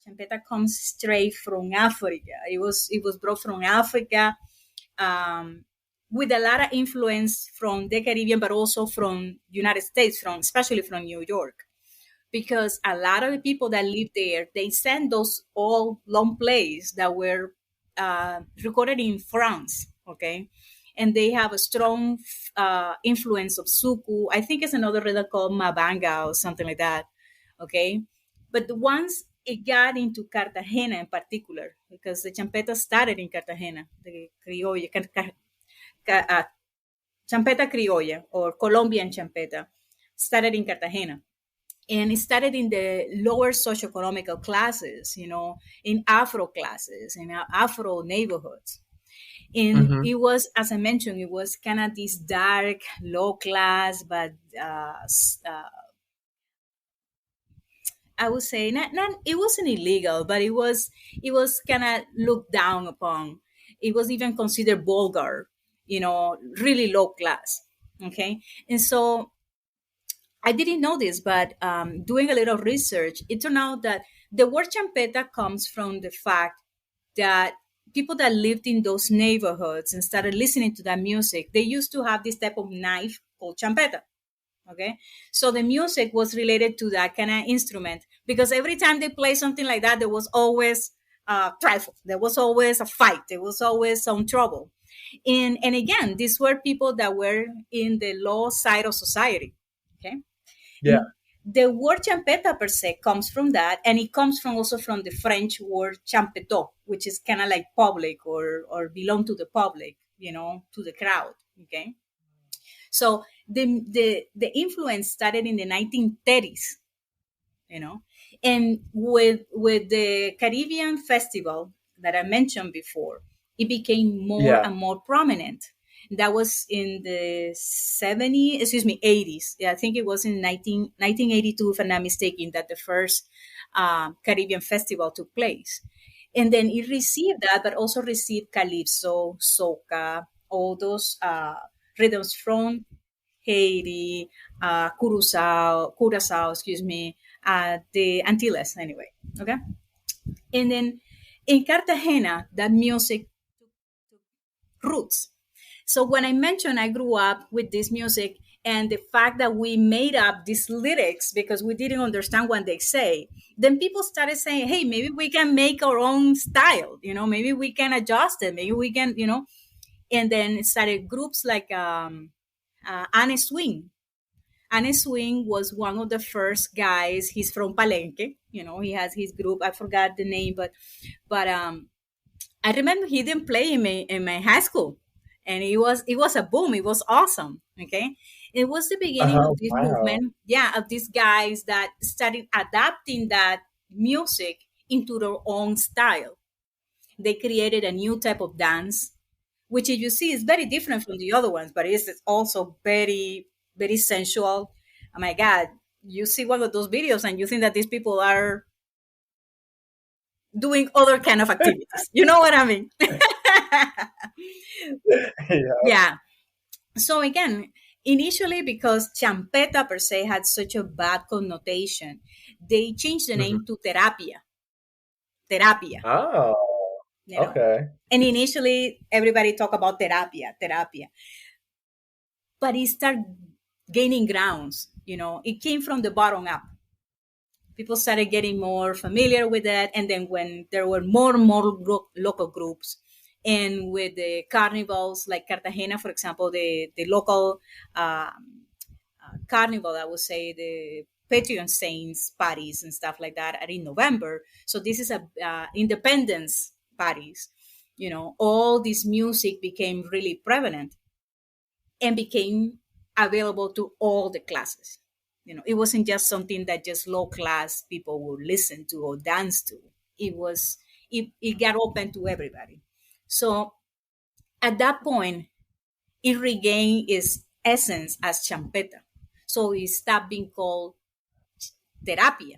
Champeta comes straight from Africa. It was brought from Africa, with a lot of influence from the Caribbean, but also from United States, especially from New York, because a lot of the people that live there, they send those all long plays that were recorded in France, okay? And they have a strong influence of Suku. I think it's another rhythm called Mabanga or something like that, okay? But once it got into Cartagena in particular, because the champeta started in Cartagena, the criolla, champeta criolla or Colombian champeta started in Cartagena. And it started in the lower socioeconomical classes, in Afro classes, in Afro neighborhoods. And it was, as I mentioned, it was kind of this dark, low class, but I would say not it wasn't illegal, but it was kind of looked down upon. It was even considered vulgar, really low class. Okay. And so I didn't know this, but doing a little research, it turned out that the word champeta comes from the fact that people that lived in those neighborhoods and started listening to that music, they used to have this type of knife called champeta. Okay. So the music was related to that kind of instrument, because every time they play something like that, there was always trifle. There was always a fight. There was always some trouble. And again, these were people that were in the low side of society. Okay. Yeah. The word champeta per se comes from that, and it comes from also from the French word champetot, which is kind of like public or belong to the public, to the crowd. Okay. So the influence started in the 1930s, and with the Caribbean festival that I mentioned before, it became more and more prominent. That was in the 80s. Yeah, I think it was in 1982, if I'm not mistaken, that the first Caribbean festival took place. And then it received that, but also received calypso, soca, all those rhythms from Haiti, Curacao, the Antilles, anyway. Okay. And then in Cartagena, that music took roots. So when I mentioned I grew up with this music, and the fact that we made up these lyrics because we didn't understand what they say, then people started saying, hey, maybe we can make our own style, maybe we can adjust it, maybe we can, and then it started groups like Anne Swing. Anne Swing was one of the first guys. He's from Palenque, he has his group. I forgot the name, but I remember he didn't play in my high school. And it was a boom. It was awesome. Okay. It was the beginning of this movement. Yeah. Of these guys that started adapting that music into their own style. They created a new type of dance, which if you see is very different from the other ones, but it's also very, very sensual. Oh my God. You see one of those videos and you think that these people are doing other kind of activities. You know what I mean? Yeah. So again, initially, because champeta per se had such a bad connotation, they changed the name to Therapia. Therapia. Oh, okay. And initially, everybody talked about Therapia. But it started gaining grounds. It came from the bottom up. People started getting more familiar with that. And then when there were more and more local groups, and with the carnivals, like Cartagena, for example, the local carnival, I would say, the Patron Saints parties and stuff like that are in November. So this is a independence parties. All this music became really prevalent and became available to all the classes. It wasn't just something that just low class people would listen to or dance to. It got open to everybody. So at that point, it regained its essence as champeta. So it stopped being called Therapia.